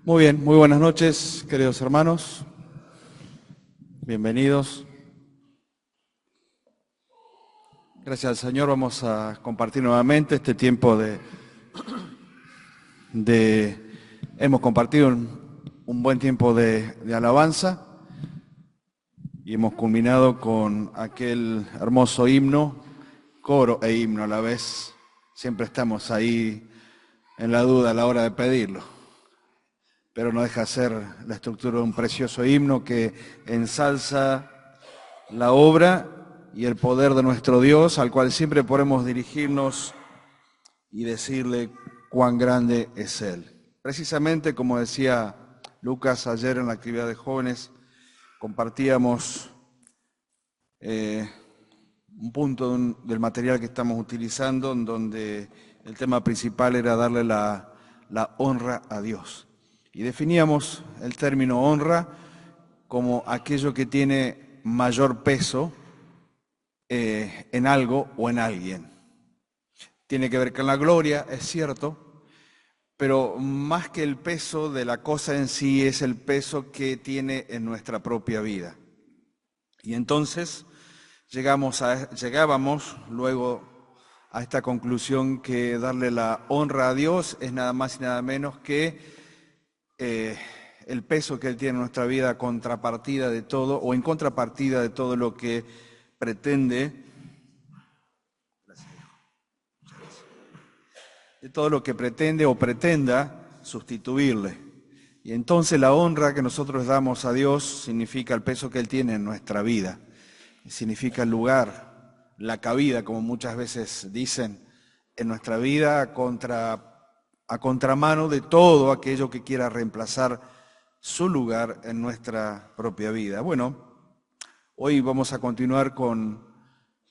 Muy bien, muy buenas noches, queridos hermanos. Bienvenidos. Gracias al Señor vamos a compartir nuevamente este tiempo hemos compartido un buen tiempo de alabanza y hemos culminado con aquel hermoso himno, coro e himno a la vez. Siempre estamos ahí en la duda a la hora de pedirlo, pero no deja de ser la estructura de un precioso himno que ensalza la obra y el poder de nuestro Dios, al cual siempre podemos dirigirnos y decirle cuán grande es Él. Precisamente como decía Lucas ayer en la actividad de jóvenes, compartíamos un punto del material que estamos utilizando en donde el tema principal era darle la honra a Dios. Y definíamos el término honra como aquello que tiene mayor peso en algo o en alguien. Tiene que ver con la gloria, es cierto, pero más que el peso de la cosa en sí es el peso que tiene en nuestra propia vida. Y entonces llegábamos luego a esta conclusión que darle la honra a Dios es nada más y nada menos que el peso que Él tiene en nuestra vida contrapartida de todo o en contrapartida de todo lo que pretende o pretenda sustituirle. Y entonces la honra que nosotros damos a Dios significa el peso que Él tiene en nuestra vida, significa el lugar, la cabida, como muchas veces dicen, en nuestra vida a contramano de todo aquello que quiera reemplazar su lugar en nuestra propia vida. Bueno, hoy vamos a continuar con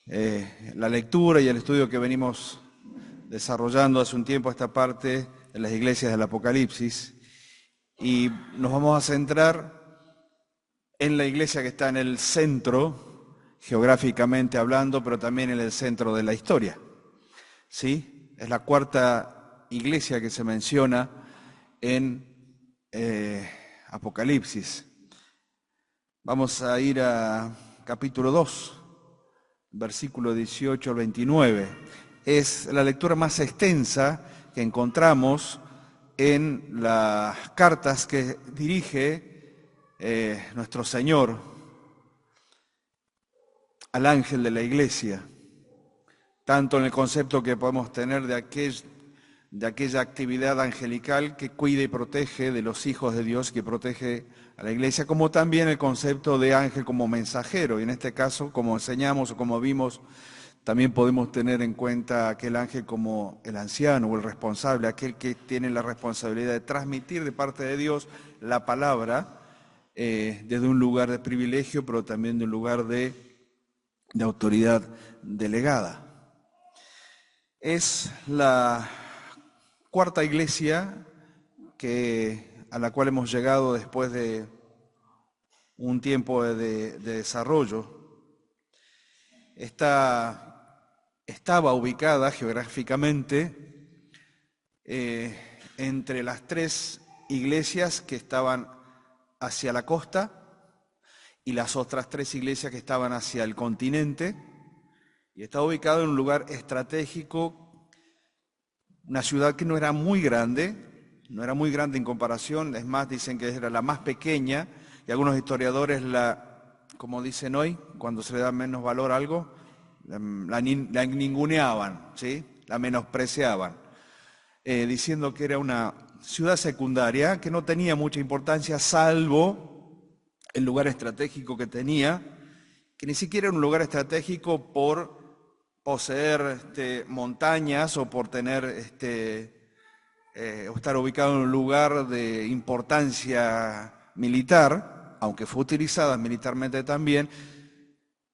la lectura y el estudio que venimos desarrollando hace un tiempo esta parte en las iglesias del Apocalipsis, y nos vamos a centrar en la iglesia que está en el centro, geográficamente hablando, pero también en el centro de la historia. ¿Sí? Es la cuarta iglesia que se menciona en Apocalipsis. Vamos a ir a capítulo 2, versículo 18 al 29. Es la lectura más extensa que encontramos en las cartas que dirige nuestro Señor al ángel de la iglesia, tanto en el concepto que podemos tener de aquella actividad angelical que cuida y protege de los hijos de Dios, que protege a la iglesia, como también el concepto de ángel como mensajero. Y en este caso, como enseñamos o como vimos, también podemos tener en cuenta aquel ángel como el anciano o el responsable, aquel que tiene la responsabilidad de transmitir de parte de Dios la palabra desde un lugar de privilegio, pero también de un lugar de autoridad delegada. Es la cuarta iglesia a la cual hemos llegado después de un tiempo de desarrollo. Estaba ubicada geográficamente entre las tres iglesias que estaban hacia la costa y las otras tres iglesias que estaban hacia el continente, y estaba ubicado en un lugar estratégico, una ciudad que no era muy grande en comparación, es más, dicen que era la más pequeña, y algunos historiadores como dicen hoy, cuando se le da menos valor a algo, la ninguneaban, ¿sí? La menospreciaban, diciendo que era una ciudad secundaria que no tenía mucha importancia, salvo el lugar estratégico que tenía, que ni siquiera era un lugar estratégico por poseer montañas o por tener o estar ubicado en un lugar de importancia militar, aunque fue utilizada militarmente también,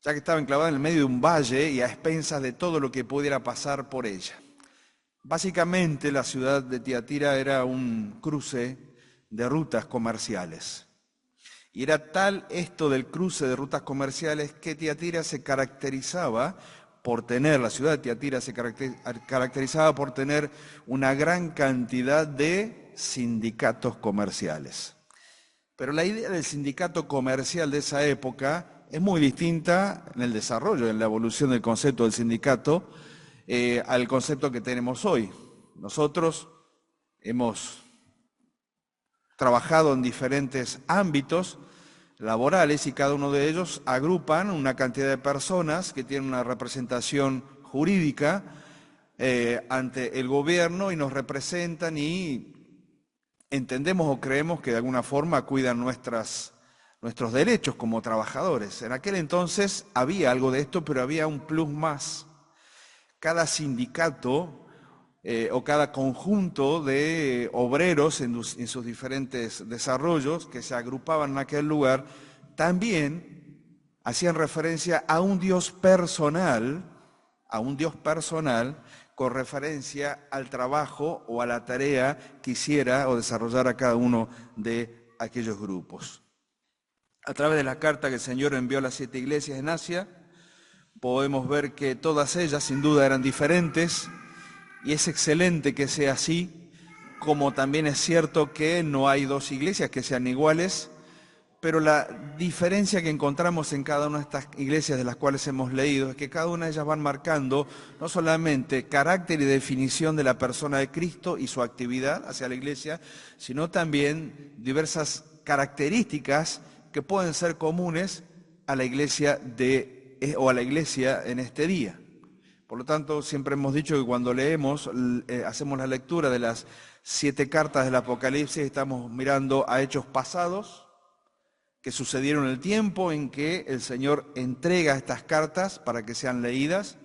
ya que estaba enclavada en el medio de un valle y a expensas de todo lo que pudiera pasar por ella. Básicamente la ciudad de Tiatira era un cruce de rutas comerciales. Y era tal esto del cruce de rutas comerciales que Tiatira se caracterizaba la ciudad de Tiatira se caracterizaba por tener una gran cantidad de sindicatos comerciales. Pero la idea del sindicato comercial de esa época es muy distinta en el desarrollo, en la evolución del concepto del sindicato, al concepto que tenemos hoy. Nosotros hemos trabajado en diferentes ámbitos laborales y cada uno de ellos agrupan una cantidad de personas que tienen una representación jurídica ante el gobierno y nos representan y entendemos o creemos que de alguna forma cuidan nuestros derechos como trabajadores. En aquel entonces había algo de esto, pero había un plus más. Cada sindicato o cada conjunto de obreros en sus diferentes desarrollos que se agrupaban en aquel lugar, también hacían referencia a un Dios personal, con referencia al trabajo o a la tarea que hiciera o desarrollara cada uno de aquellos grupos. A través de la carta que el Señor envió a las 7 iglesias en Asia, podemos ver que todas ellas sin duda eran diferentes, y es excelente que sea así, como también es cierto que no hay 2 iglesias que sean iguales, pero la diferencia que encontramos en cada una de estas iglesias de las cuales hemos leído es que cada una de ellas van marcando no solamente carácter y definición de la persona de Cristo y su actividad hacia la iglesia, sino también diversas características que pueden ser comunes a la iglesia o a la iglesia en este día. Por lo tanto, siempre hemos dicho que cuando leemos, hacemos la lectura de las 7 cartas del Apocalipsis, estamos mirando a hechos pasados que sucedieron en el tiempo en que el Señor entrega estas cartas para que sean leídas,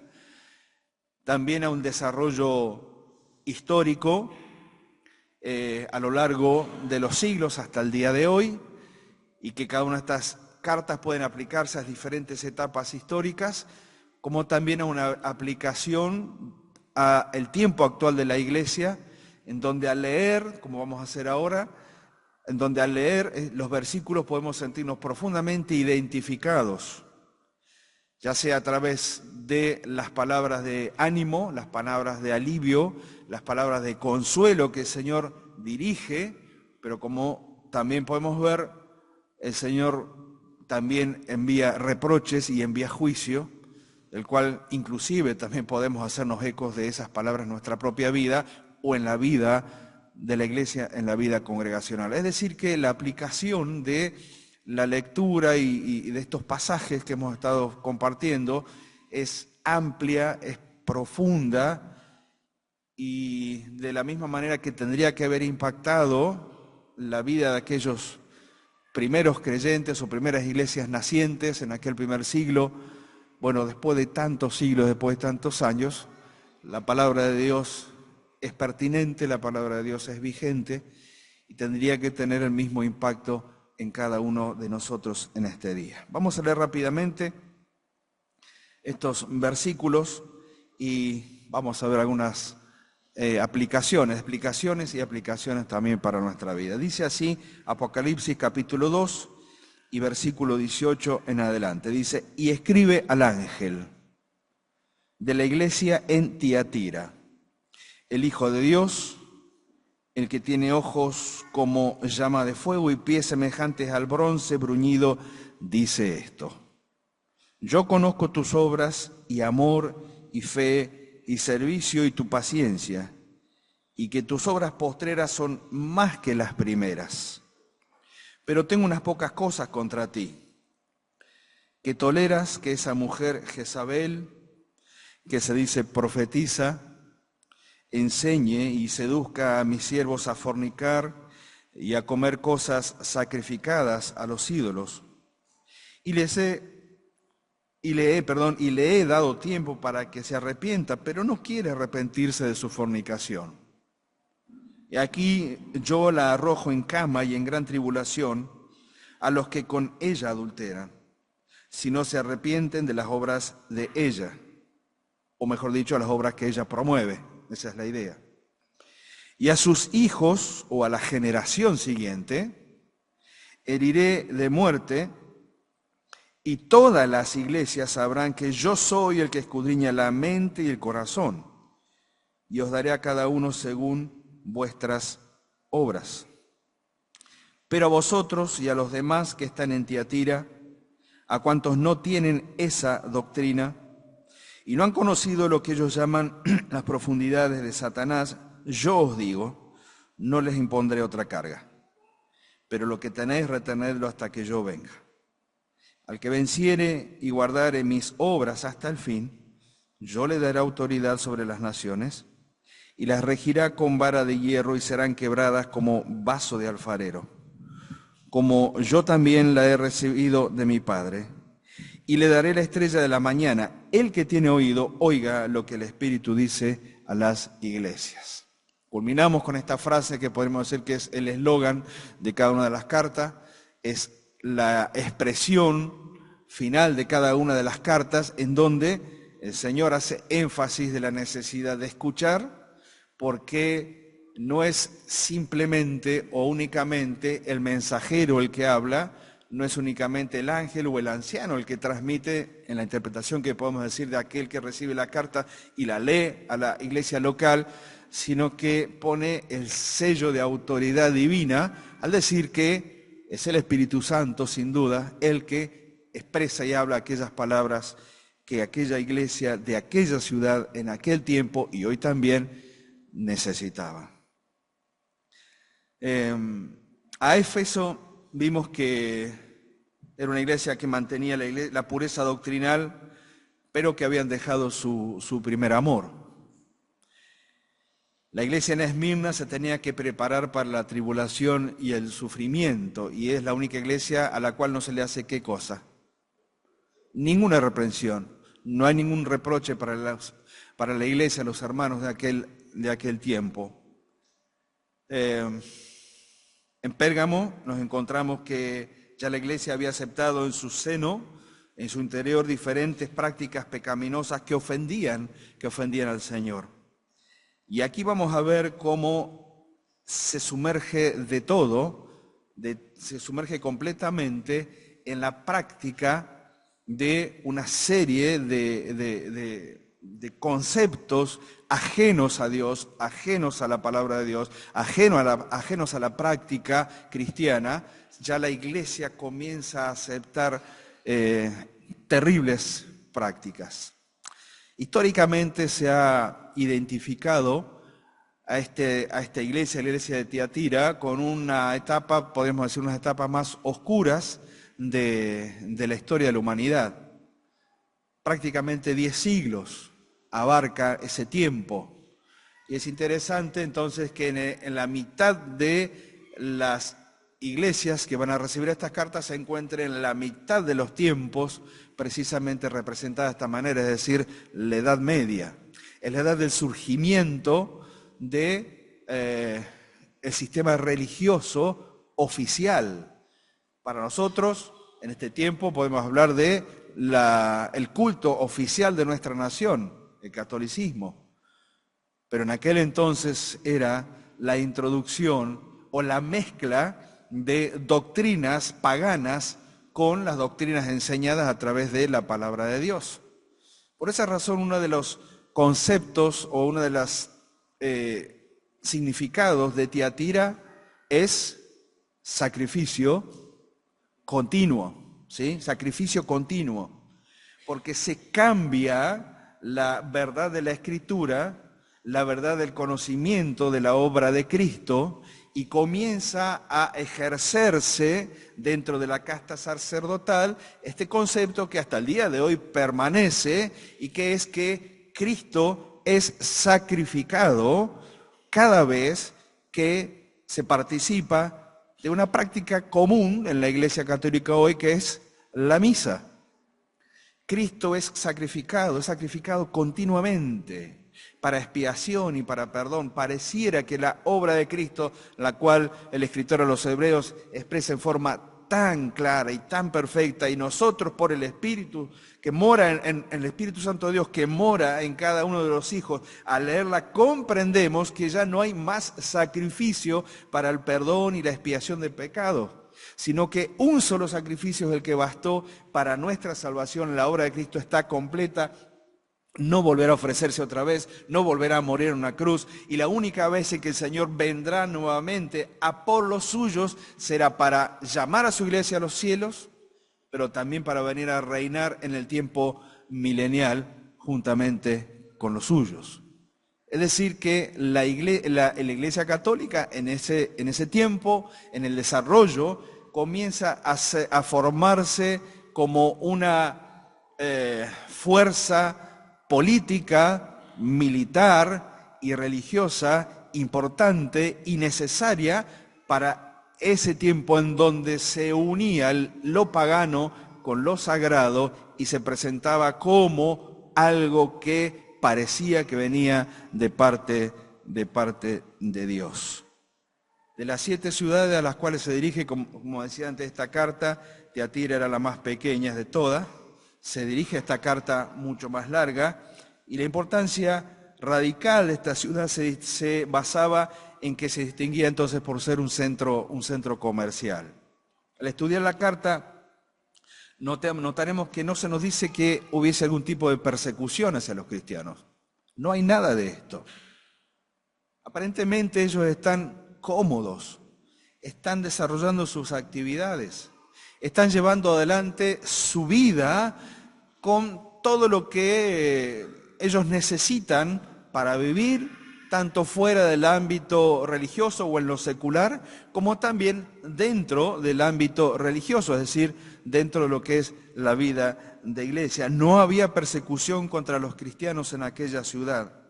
también a un desarrollo histórico a lo largo de los siglos hasta el día de hoy, y que cada una de estas cartas pueden aplicarse a diferentes etapas históricas, como también a una aplicación al tiempo actual de la iglesia, en donde al leer, como vamos a hacer ahora, en donde al leer los versículos podemos sentirnos profundamente identificados, ya sea a través de las palabras de ánimo, las palabras de alivio, las palabras de consuelo que el Señor dirige, pero como también podemos ver, el Señor también envía reproches y envía juicio, el cual inclusive también podemos hacernos ecos de esas palabras en nuestra propia vida o en la vida de la iglesia, en la vida congregacional. Es decir, que la aplicación de la lectura y de estos pasajes que hemos estado compartiendo es amplia, es profunda, y de la misma manera que tendría que haber impactado la vida de aquellos primeros creyentes o primeras iglesias nacientes en aquel primer siglo. Bueno, después de tantos siglos, después de tantos años, la palabra de Dios es pertinente, la palabra de Dios es vigente y tendría que tener el mismo impacto en cada uno de nosotros en este día. Vamos a leer rápidamente estos versículos y vamos a ver algunas explicaciones y aplicaciones también para nuestra vida. Dice así Apocalipsis capítulo 2 y versículo 18 en adelante. Dice: y escribe al ángel de la iglesia en Tiatira, el Hijo de Dios, el que tiene ojos como llama de fuego y pies semejantes al bronce bruñido, dice esto: yo conozco tus obras y amor y fe y servicio y tu paciencia, y que tus obras postreras son más que las primeras. Pero tengo unas pocas cosas contra ti, que toleras que esa mujer Jezabel, que se dice profetiza, enseñe y seduzca a mis siervos a fornicar y a comer cosas sacrificadas a los ídolos. Y le he dado tiempo para que se arrepienta, pero no quiere arrepentirse de su fornicación. Y aquí yo la arrojo en cama y en gran tribulación a los que con ella adulteran, si no se arrepienten de las obras de ella, o mejor dicho, a las obras que ella promueve. Esa es la idea. Y a sus hijos, o a la generación siguiente, heriré de muerte, Y todas las iglesias sabrán que yo soy el que escudriña la mente y el corazón, y os daré a cada uno según vuestras obras. Pero a vosotros y a los demás que están en Tiatira, a cuantos no tienen esa doctrina y no han conocido lo que ellos llaman las profundidades de Satanás, yo os digo, no les impondré otra carga, pero lo que tenéis retenedlo hasta que yo venga. Al que venciere y guardare mis obras hasta el fin, yo le daré autoridad sobre las naciones y las regirá con vara de hierro y serán quebradas como vaso de alfarero, como yo también la he recibido de mi Padre. Y le daré la estrella de la mañana. El que tiene oído, oiga lo que el Espíritu dice a las iglesias. Culminamos con esta frase que podemos decir que es el eslogan de cada una de las cartas, es la expresión final de cada una de las cartas, en donde el Señor hace énfasis de la necesidad de escuchar, porque no es simplemente o únicamente el mensajero el que habla, no es únicamente el ángel o el anciano el que transmite, en la interpretación que podemos decir de aquel que recibe la carta y la lee a la iglesia local, sino que pone el sello de autoridad divina al decir que es el Espíritu Santo, sin duda, el que expresa y habla aquellas palabras que aquella iglesia de aquella ciudad en aquel tiempo y hoy también necesitaba. A Éfeso vimos que era una iglesia que mantenía la pureza doctrinal, pero que habían dejado su primer amor. La iglesia en Esmirna se tenía que preparar para la tribulación y el sufrimiento, y es la única iglesia a la cual no se le hace ¿qué cosa? Ninguna reprensión, no hay ningún reproche para la iglesia, los hermanos de aquel tiempo. En Pérgamo nos encontramos que ya la iglesia había aceptado en su seno, en su interior, diferentes prácticas pecaminosas que ofendían al Señor. Y aquí vamos a ver cómo se sumerge de todo, se sumerge completamente en la práctica de una serie de conceptos ajenos a Dios, ajenos a la palabra de Dios, ajenos a la práctica cristiana. Ya la iglesia comienza a aceptar terribles prácticas. Históricamente se ha identificado a esta iglesia, la iglesia de Tiatira, con una etapa, podemos decir, unas etapas más oscuras de la historia de la humanidad. Prácticamente 10 siglos abarca ese tiempo. Y es interesante entonces que en la mitad de las iglesias que van a recibir estas cartas se encuentren en la mitad de los tiempos precisamente representada de esta manera, es decir, la Edad Media. Es la edad del surgimiento de el sistema religioso oficial. Para nosotros, en este tiempo, podemos hablar de el culto oficial de nuestra nación, el catolicismo. Pero en aquel entonces era la introducción o la mezcla de doctrinas paganas con las doctrinas enseñadas a través de la palabra de Dios. Por esa razón, uno de los conceptos o uno de los significados de Tiatira es sacrificio continuo, ¿sí? Sacrificio continuo, porque se cambia la verdad de la Escritura, la verdad del conocimiento de la obra de Cristo, y comienza a ejercerse dentro de la casta sacerdotal este concepto que hasta el día de hoy permanece, y que es que Cristo es sacrificado cada vez que se participa de una práctica común en la Iglesia Católica hoy, que es la misa. Cristo es sacrificado continuamente para expiación y para perdón. Pareciera que la obra de Cristo, la cual el escritor a los Hebreos expresa en forma tan clara y tan perfecta, y nosotros por el Espíritu que mora en el Espíritu Santo de Dios que mora en cada uno de los hijos, al leerla comprendemos que ya no hay más sacrificio para el perdón y la expiación de pecados, sino que un solo sacrificio es el que bastó para nuestra salvación. La obra de Cristo está completa. No volverá a ofrecerse otra vez, no volverá a morir en una cruz, y la única vez en que el Señor vendrá nuevamente a por los suyos será para llamar a su iglesia a los cielos, pero también para venir a reinar en el tiempo milenial juntamente con los suyos. Es decir, que la Iglesia Católica en ese tiempo, en el desarrollo, comienza a formarse como una fuerza política, militar y religiosa importante y necesaria para ese tiempo en donde se unía lo pagano con lo sagrado y se presentaba como algo que parecía que venía de parte de Dios. De las 7 ciudades a las cuales se dirige, como decía antes esta carta, Tiatira era la más pequeña de todas. Se dirige a esta carta mucho más larga, y la importancia radical de esta ciudad se basaba en que se distinguía entonces por ser un centro comercial. Al estudiar la carta, notaremos que no se nos dice que hubiese algún tipo de persecución hacia los cristianos. No hay nada de esto. Aparentemente ellos están cómodos, están desarrollando sus actividades, están llevando adelante su vida con todo lo que ellos necesitan para vivir, tanto fuera del ámbito religioso o en lo secular, como también dentro del ámbito religioso, es decir, dentro de lo que es la vida de iglesia. No había persecución contra los cristianos en aquella ciudad.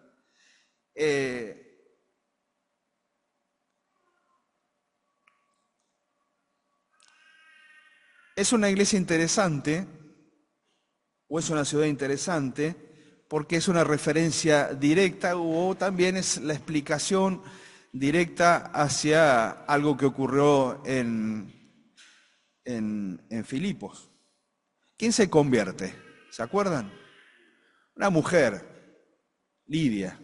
Es una iglesia interesante, o es una ciudad interesante, porque es una referencia directa o también es la explicación directa hacia algo que ocurrió en Filipos. ¿Quién se convierte? ¿Se acuerdan? Una mujer, Lidia,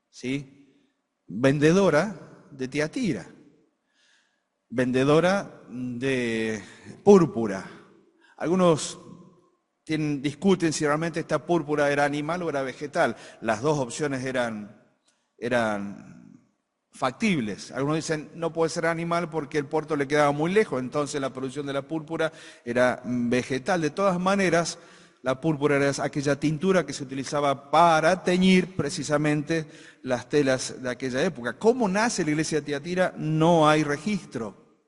¿sí? Vendedora de Tiatira, vendedora de púrpura. Algunos discuten si realmente esta púrpura era animal o era vegetal. Las dos opciones eran factibles. Algunos dicen no puede ser animal porque el puerto le quedaba muy lejos, entonces la producción de la púrpura era vegetal. De todas maneras, la púrpura era aquella tintura que se utilizaba para teñir precisamente las telas de aquella época. ¿Cómo nace la iglesia de Tiatira? No hay registro.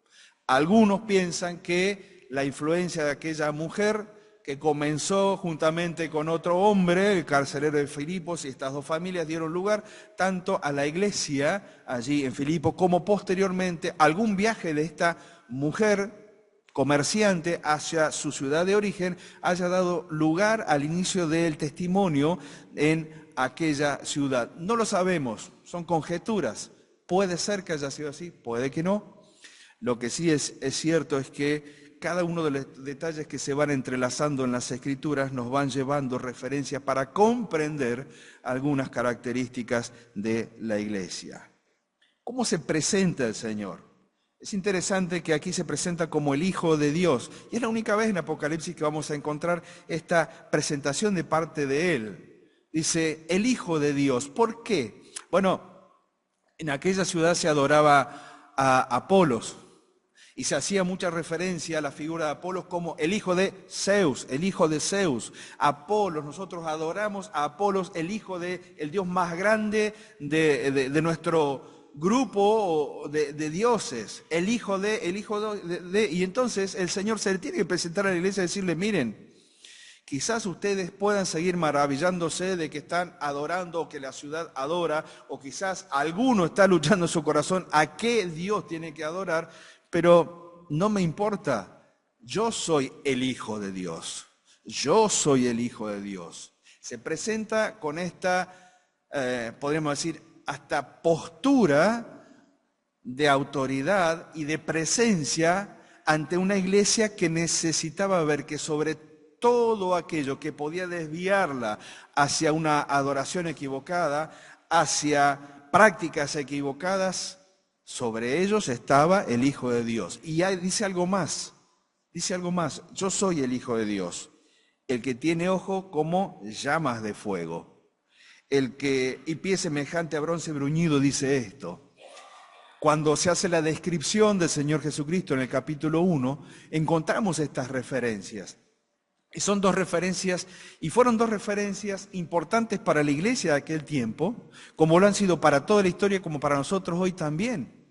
Algunos piensan que la influencia de aquella mujer que comenzó juntamente con otro hombre, el carcelero de Filipos, y estas dos familias dieron lugar tanto a la iglesia allí en Filipos como posteriormente algún viaje de esta mujer comerciante hacia su ciudad de origen haya dado lugar al inicio del testimonio en aquella ciudad. No lo sabemos, son conjeturas. Puede ser que haya sido así, puede que no. Lo que sí es cierto es que cada uno de los detalles que se van entrelazando en las Escrituras nos van llevando referencias para comprender algunas características de la iglesia. ¿Cómo se presenta el Señor? Es interesante que aquí se presenta como el Hijo de Dios, y es la única vez en Apocalipsis que vamos a encontrar esta presentación de parte de Él. Dice, el Hijo de Dios. ¿Por qué? Bueno, en aquella ciudad se adoraba a Apolos, y se hacía mucha referencia a la figura de Apolos como el hijo de Zeus, el hijo de Zeus. Apolos, nosotros adoramos a Apolos, el hijo de el Dios más grande de nuestro grupo de dioses, el hijo de. Y entonces el Señor se le tiene que presentar a la iglesia y decirle, miren, quizás ustedes puedan seguir maravillándose de que están adorando o que la ciudad adora, o quizás alguno está luchando en su corazón a qué Dios tiene que adorar, pero no me importa, yo soy el Hijo de Dios, yo soy el Hijo de Dios. Se presenta con esta, podríamos decir, hasta postura de autoridad y de presencia ante una iglesia que necesitaba ver que sobre todo aquello que podía desviarla hacia una adoración equivocada, hacia prácticas equivocadas, Sobre ellos estaba el Hijo de Dios. Y ya dice algo más, yo soy el Hijo de Dios, el que tiene ojo como llamas de fuego, y pie semejante a bronce bruñido, dice esto. Cuando se hace la descripción del Señor Jesucristo en el capítulo 1, encontramos estas referencias. Y son dos referencias, y fueron dos referencias importantes para la iglesia de aquel tiempo, como lo han sido para toda la historia, como para nosotros hoy también.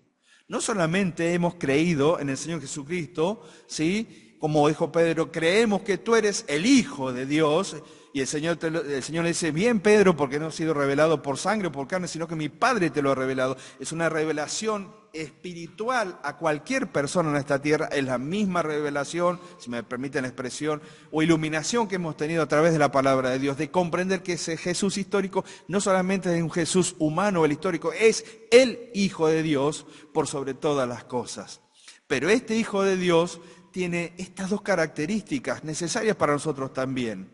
No solamente hemos creído en el Señor Jesucristo, ¿sí? Como dijo Pedro, creemos que tú eres el Hijo de Dios, y el Señor le dice, bien Pedro, porque no ha sido revelado por sangre o por carne, sino que mi Padre te lo ha revelado. Es una revelación espiritual a cualquier persona en esta tierra, es la misma revelación, si me permiten la expresión, o iluminación que hemos tenido a través de la palabra de Dios, de comprender que ese Jesús histórico no solamente es un Jesús humano, el histórico, es el Hijo de Dios por sobre todas las cosas. Pero este Hijo de Dios tiene estas dos características necesarias para nosotros también.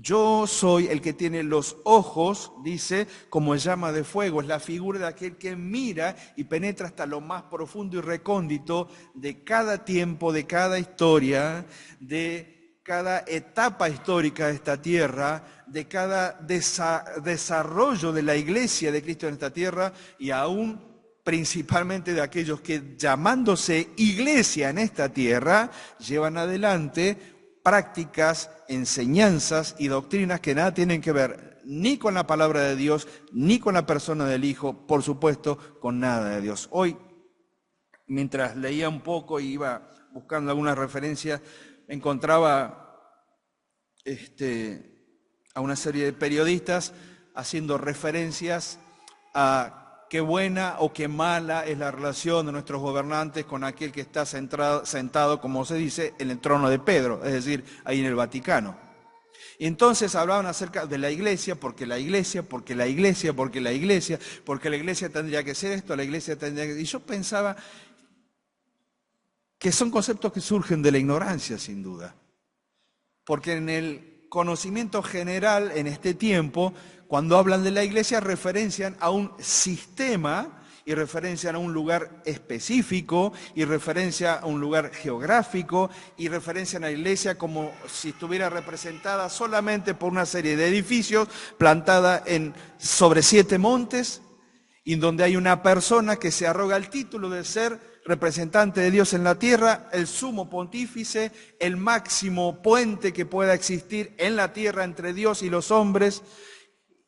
Yo soy el que tiene los ojos, dice, como llama de fuego. Es la figura de aquel que mira y penetra hasta lo más profundo y recóndito de cada tiempo, de cada historia, de cada etapa histórica de esta tierra, de cada desarrollo de la iglesia de Cristo en esta tierra y aún principalmente de aquellos que, llamándose iglesia en esta tierra, llevan adelante prácticas, enseñanzas y doctrinas que nada tienen que ver ni con la palabra de Dios, ni con la persona del Hijo, por supuesto, con nada de Dios. Hoy, mientras leía un poco y iba buscando alguna referencia, encontraba a una serie de periodistas haciendo referencias a qué buena o qué mala es la relación de nuestros gobernantes con aquel que está sentado, como se dice, en el trono de Pedro, es decir, ahí en el Vaticano. Y entonces hablaban acerca de la iglesia, porque la iglesia tendría que ser esto, la iglesia tendría que... Y yo pensaba que son conceptos que surgen de la ignorancia, sin duda. Porque en el conocimiento general en este tiempo, cuando hablan de la iglesia, referencian a un sistema y referencian a un lugar específico y referencian a un lugar geográfico y referencian a la iglesia como si estuviera representada solamente por una serie de edificios plantada sobre 7 montes y donde hay una persona que se arroga el título de ser representante de Dios en la tierra, el sumo pontífice, el máximo puente que pueda existir en la tierra entre Dios y los hombres.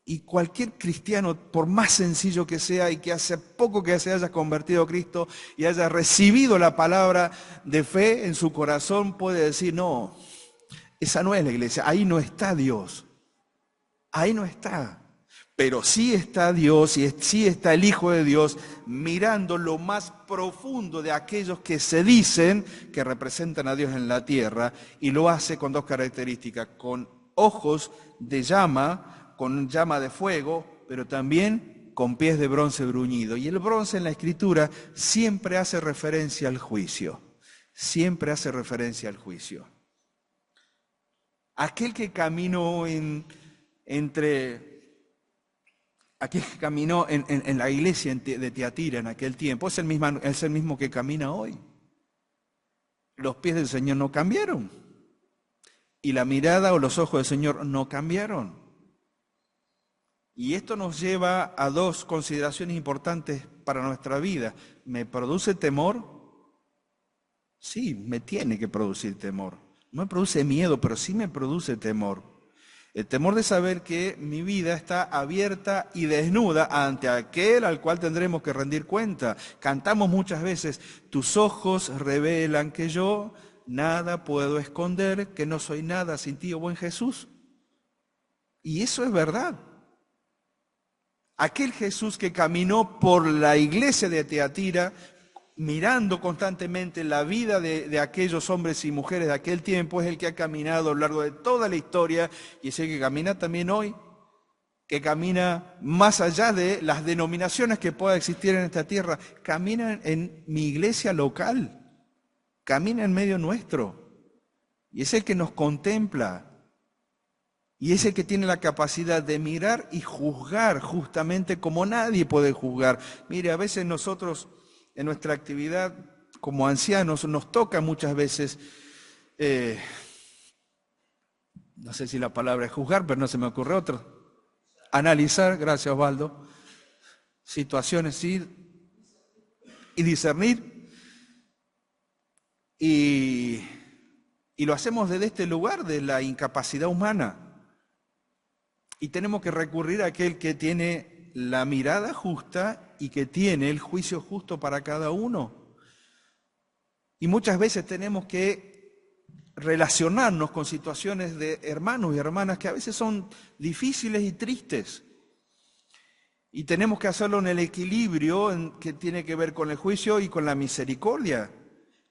Y cualquier cristiano, por más sencillo que sea y que hace poco que se haya convertido a Cristo y haya recibido la palabra de fe en su corazón, puede decir, no, esa no es la iglesia, ahí no está Dios, ahí no está. Pero sí está Dios y sí está el Hijo de Dios mirando lo más profundo de aquellos que se dicen que representan a Dios en la tierra y lo hace con dos características, con ojos de llama, con llama de fuego, pero también con pies de bronce bruñido. Y el bronce en la Escritura siempre hace referencia al juicio, siempre hace referencia al juicio. Aquel que caminó en la iglesia de Tiatira en aquel tiempo, es el mismo que camina hoy. Los pies del Señor no cambiaron. Y la mirada o los ojos del Señor no cambiaron. Y esto nos lleva a dos consideraciones importantes para nuestra vida. ¿Me produce temor? Sí, me tiene que producir temor. No me produce miedo, pero sí me produce temor. El temor de saber que mi vida está abierta y desnuda ante aquel al cual tendremos que rendir cuenta. Cantamos muchas veces, tus ojos revelan que yo nada puedo esconder, que no soy nada sin ti, oh buen Jesús. Y eso es verdad. Aquel Jesús que caminó por la iglesia de Tiatira, mirando constantemente la vida de aquellos hombres y mujeres de aquel tiempo, es el que ha caminado a lo largo de toda la historia y es el que camina también hoy, que camina más allá de las denominaciones que pueda existir en esta tierra, camina en mi iglesia local, camina en medio nuestro y es el que nos contempla y es el que tiene la capacidad de mirar y juzgar justamente como nadie puede juzgar. Mire, a veces nosotros en nuestra actividad como ancianos nos toca muchas veces, no sé si la palabra es juzgar, pero no se me ocurre otra, analizar, gracias Osvaldo, situaciones sí, y discernir, y lo hacemos desde este lugar de la incapacidad humana. Y tenemos que recurrir a aquel que tiene la mirada justa y que tiene el juicio justo para cada uno. Y muchas veces tenemos que relacionarnos con situaciones de hermanos y hermanas que a veces son difíciles y tristes. Y tenemos que hacerlo en el equilibrio que tiene que ver con el juicio y con la misericordia,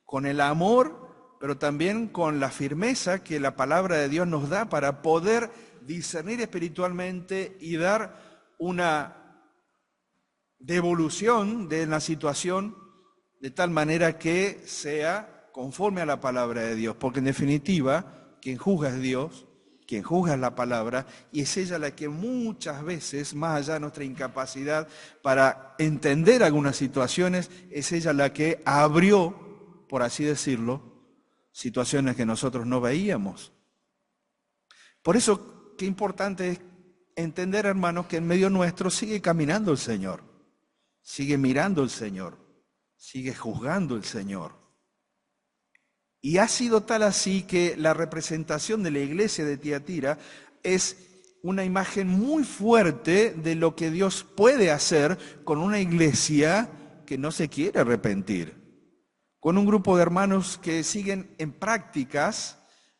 con el amor, pero también con la firmeza que la palabra de Dios nos da para poder discernir espiritualmente y dar una devolución de la situación de tal manera que sea conforme a la palabra de Dios, porque en definitiva quien juzga es Dios, quien juzga es la palabra, y es ella la que muchas veces, más allá de nuestra incapacidad para entender algunas situaciones, es ella la que abrió, por así decirlo, situaciones que nosotros no veíamos. Por eso, qué importante es entender, hermanos, que en medio nuestro sigue caminando el Señor, sigue mirando el Señor, sigue juzgando el Señor. Y ha sido tal así que la representación de la iglesia de Tiatira es una imagen muy fuerte de lo que Dios puede hacer con una iglesia que no se quiere arrepentir, con un grupo de hermanos que siguen en prácticas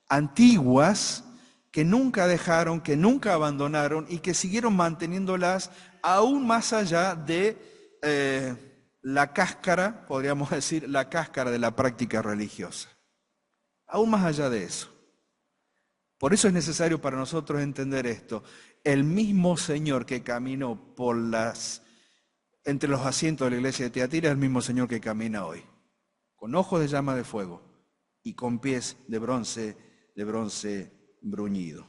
antiguas, que nunca dejaron, que nunca abandonaron y que siguieron manteniéndolas aún más allá de la cáscara, podríamos decir, la cáscara de la práctica religiosa. Aún más allá de eso. Por eso es necesario para nosotros entender esto. El mismo Señor que caminó entre los asientos de la iglesia de Tiatira es el mismo Señor que camina hoy, con ojos de llama de fuego y con pies de bronce bruñido.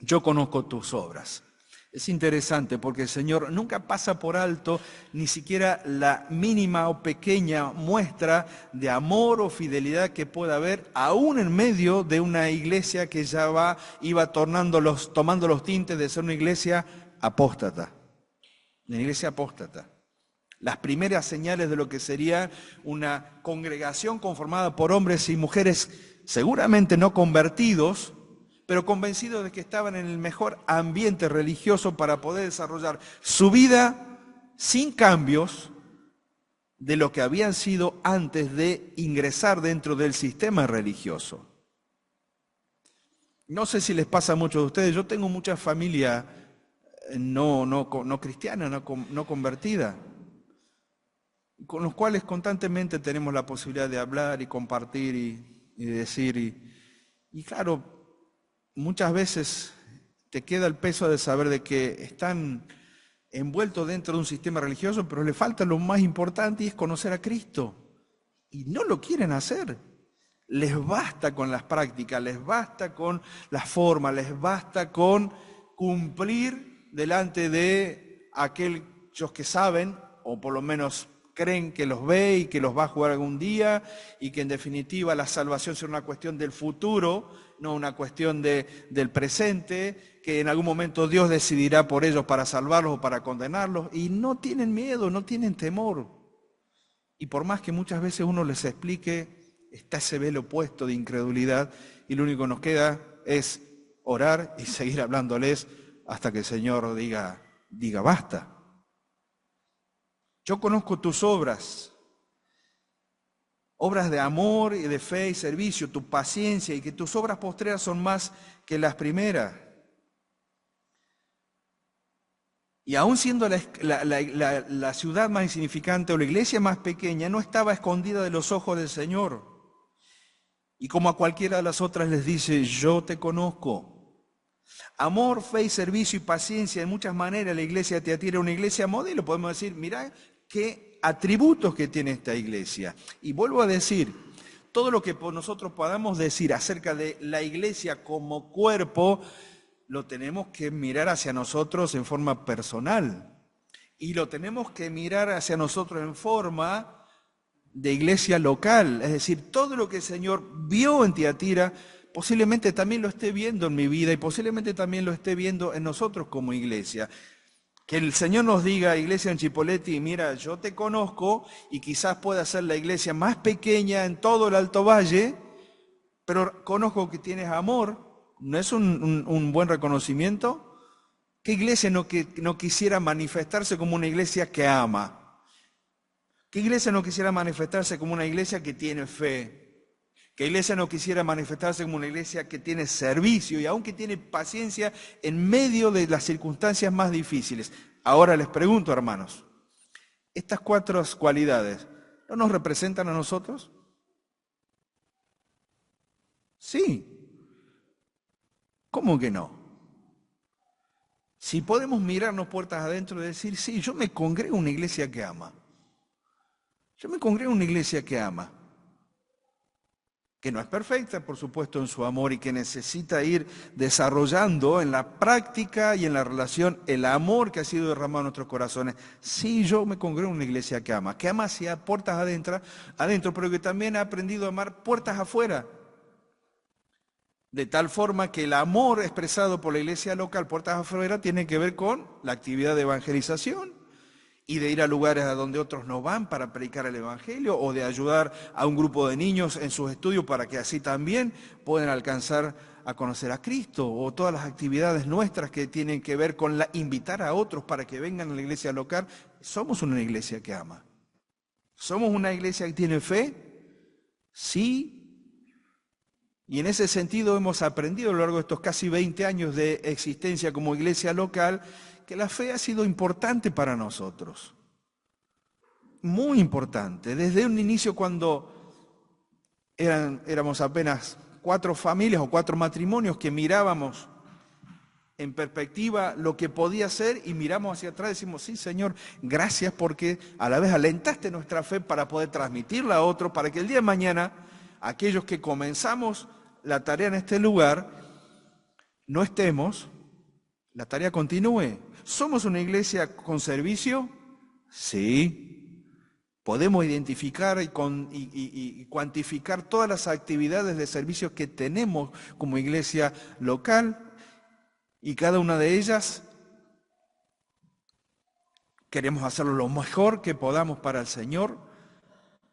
Yo conozco tus obras. Es interesante porque el Señor nunca pasa por alto ni siquiera la mínima o pequeña muestra de amor o fidelidad que pueda haber, aún en medio de una iglesia que ya iba tomando los tintes de ser una iglesia apóstata. Una iglesia apóstata. Las primeras señales de lo que sería una congregación conformada por hombres y mujeres seguramente no convertidos, pero convencidos de que estaban en el mejor ambiente religioso para poder desarrollar su vida sin cambios de lo que habían sido antes de ingresar dentro del sistema religioso. No sé si les pasa a muchos de ustedes, yo tengo mucha familia no cristiana, no convertida, con los cuales constantemente tenemos la posibilidad de hablar y compartir y decir, y claro, muchas veces te queda el peso de saber de que están envueltos dentro de un sistema religioso, pero le falta lo más importante y es conocer a Cristo. Y no lo quieren hacer. Les basta con las prácticas, les basta con las formas, les basta con cumplir delante de aquellos que saben, o por lo menos creen que los ve y que los va a jugar algún día, y que en definitiva la salvación será una cuestión del futuro, no una cuestión del presente, que en algún momento Dios decidirá por ellos para salvarlos o para condenarlos, y no tienen miedo, no tienen temor. Y por más que muchas veces uno les explique, está ese velo puesto de incredulidad, y lo único que nos queda es orar y seguir hablándoles hasta que el Señor diga basta. Yo conozco tus obras, obras de amor y de fe y servicio, tu paciencia, y que tus obras postreras son más que las primeras. Y aún siendo la ciudad más insignificante o la iglesia más pequeña, no estaba escondida de los ojos del Señor. Y como a cualquiera de las otras les dice, yo te conozco. Amor, fe y servicio y paciencia, en muchas maneras la iglesia de Tiatira era una iglesia modelo. Podemos decir, mirá qué atributos que tiene esta iglesia. Y vuelvo a decir, todo lo que nosotros podamos decir acerca de la iglesia como cuerpo, lo tenemos que mirar hacia nosotros en forma personal. Y lo tenemos que mirar hacia nosotros en forma de iglesia local. Es decir, todo lo que el Señor vio en Tiatira, posiblemente también lo esté viendo en mi vida y posiblemente también lo esté viendo en nosotros como iglesia. Que el Señor nos diga, iglesia en Chipoleti, mira, yo te conozco y quizás pueda ser la iglesia más pequeña en todo el Alto Valle, pero conozco que tienes amor. ¿No es un buen reconocimiento? ¿Qué iglesia no quisiera manifestarse como una iglesia que ama? ¿Qué iglesia no quisiera manifestarse como una iglesia que tiene fe? ¿Qué iglesia no quisiera manifestarse como una iglesia que tiene servicio y aunque tiene paciencia en medio de las circunstancias más difíciles? Ahora les pregunto, hermanos, ¿estas 4 cualidades no nos representan a nosotros? Sí. ¿Cómo que no? Si podemos mirarnos puertas adentro y decir, sí, yo me congrego en una iglesia que ama. Yo me congrego en una iglesia que ama. Que no es perfecta, por supuesto, en su amor y que necesita ir desarrollando en la práctica y en la relación el amor que ha sido derramado en nuestros corazones. Sí, yo me congrego en una iglesia que ama hacia puertas adentro, pero que también ha aprendido a amar puertas afuera. De tal forma que el amor expresado por la iglesia local, puertas afuera, tiene que ver con la actividad de evangelización y de ir a lugares a donde otros no van para predicar el evangelio o de ayudar a un grupo de niños en sus estudios para que así también puedan alcanzar a conocer a Cristo, o todas las actividades nuestras que tienen que ver con invitar a otros para que vengan a la iglesia local. Somos una iglesia que ama. ¿Somos una iglesia que tiene fe? Sí. Y en ese sentido hemos aprendido a lo largo de estos casi 20 años de existencia como iglesia local que la fe ha sido importante para nosotros. Muy importante. Desde un inicio cuando éramos apenas 4 familias o 4 matrimonios que mirábamos en perspectiva lo que podía ser y miramos hacia atrás y decimos, sí, Señor, gracias porque a la vez alentaste nuestra fe para poder transmitirla a otros, para que el día de mañana aquellos que comenzamos la tarea en este lugar no estemos, la tarea continúe. ¿Somos una iglesia con servicio? Sí. Podemos identificar y cuantificar todas las actividades de servicio que tenemos como iglesia local y cada una de ellas queremos hacerlo lo mejor que podamos para el Señor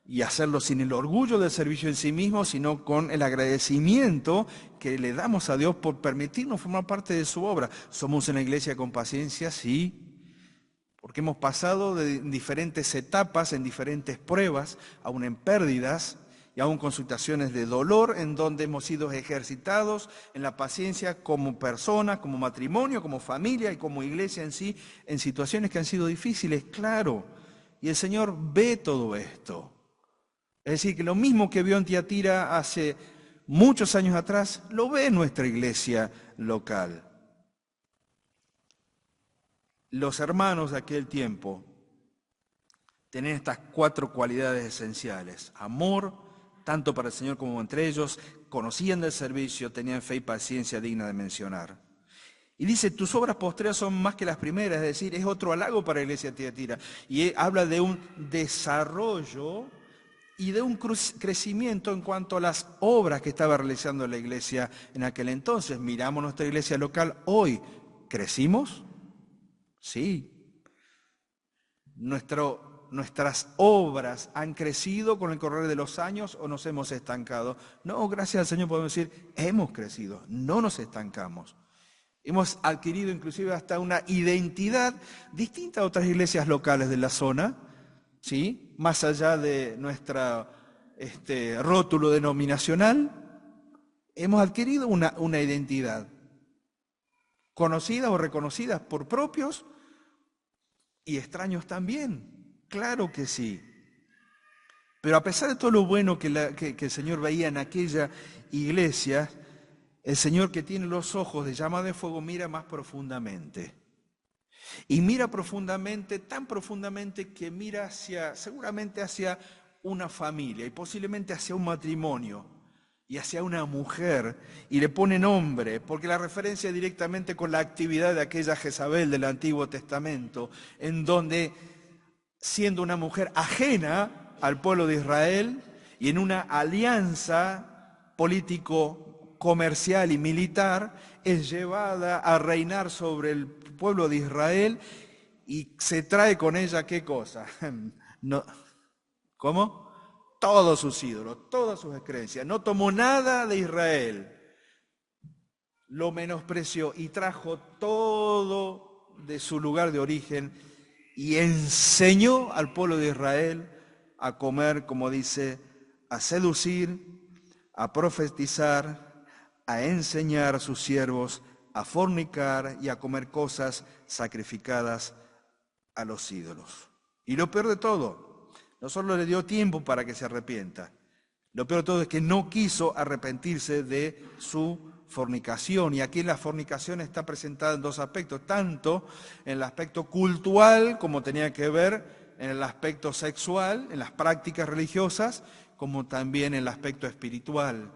y hacerlo sin el orgullo del servicio en sí mismo, sino con el agradecimiento que le damos a Dios por permitirnos formar parte de su obra. ¿Somos una iglesia con paciencia? Sí, porque hemos pasado de diferentes etapas, en diferentes pruebas, aún en pérdidas y aún con situaciones de dolor, en donde hemos sido ejercitados en la paciencia como persona, como matrimonio, como familia y como iglesia en sí, en situaciones que han sido difíciles, claro. Y el Señor ve todo esto. Es decir, que lo mismo que vio en Tiatira hace muchos años atrás, lo ve en nuestra iglesia local. Los hermanos de aquel tiempo tenían estas 4 cualidades esenciales. Amor, tanto para el Señor como entre ellos, conocían del servicio, tenían fe y paciencia digna de mencionar. Y dice, tus obras postreras son más que las primeras, es decir, es otro halago para la iglesia de Tiatira. Y habla de un desarrollo y de un crecimiento en cuanto a las obras que estaba realizando la iglesia en aquel entonces. Miramos nuestra iglesia local hoy. ¿Crecimos? Sí. ¿Nuestras obras han crecido con el correr de los años o nos hemos estancado? No, gracias al Señor podemos decir, hemos crecido, no nos estancamos. Hemos adquirido inclusive hasta una identidad distinta a otras iglesias locales de la zona, ¿sí? Más allá de nuestro rótulo denominacional, hemos adquirido una identidad conocida o reconocida por propios y extraños también, claro que sí. Pero a pesar de todo lo bueno que el Señor veía en aquella iglesia, el Señor que tiene los ojos de llama de fuego mira más profundamente. Y mira profundamente, tan profundamente que mira seguramente hacia una familia y posiblemente hacia un matrimonio. y hacia una mujer, y le pone nombre, porque la referencia es directamente con la actividad de aquella Jezabel del Antiguo Testamento, en donde, siendo una mujer ajena al pueblo de Israel y en una alianza político, comercial y militar, es llevada a reinar sobre el pueblo de Israel y se trae con ella, ¿qué cosa? No, ¿cómo? Todos sus ídolos, todas sus creencias. No tomó nada de Israel, lo menospreció y trajo todo de su lugar de origen y enseñó al pueblo de Israel a comer, como dice, a seducir, a profetizar, a enseñar a sus siervos a fornicar y a comer cosas sacrificadas a los ídolos. Y lo peor de todo, no solo le dio tiempo para que se arrepienta, lo peor de todo es que no quiso arrepentirse de su fornicación. Y aquí la fornicación está presentada en dos aspectos, tanto en el aspecto cultural, como tenía que ver en el aspecto sexual, en las prácticas religiosas, como también en el aspecto espiritual,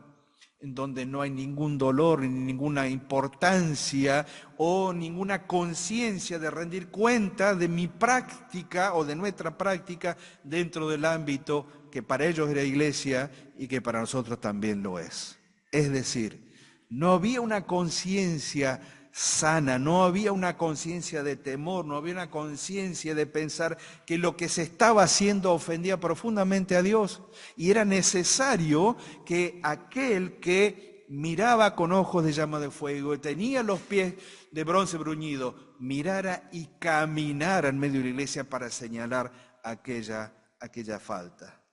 en donde no hay ningún dolor, ni ninguna importancia o ninguna conciencia de rendir cuenta de mi práctica o de nuestra práctica dentro del ámbito que para ellos era iglesia y que para nosotros también lo es. Es decir, no había una conciencia sana, no había una conciencia de temor, no había una conciencia de pensar que lo que se estaba haciendo ofendía profundamente a Dios y era necesario que aquel que miraba con ojos de llama de fuego y tenía los pies de bronce bruñido, mirara y caminara en medio de la iglesia para señalar aquella falta.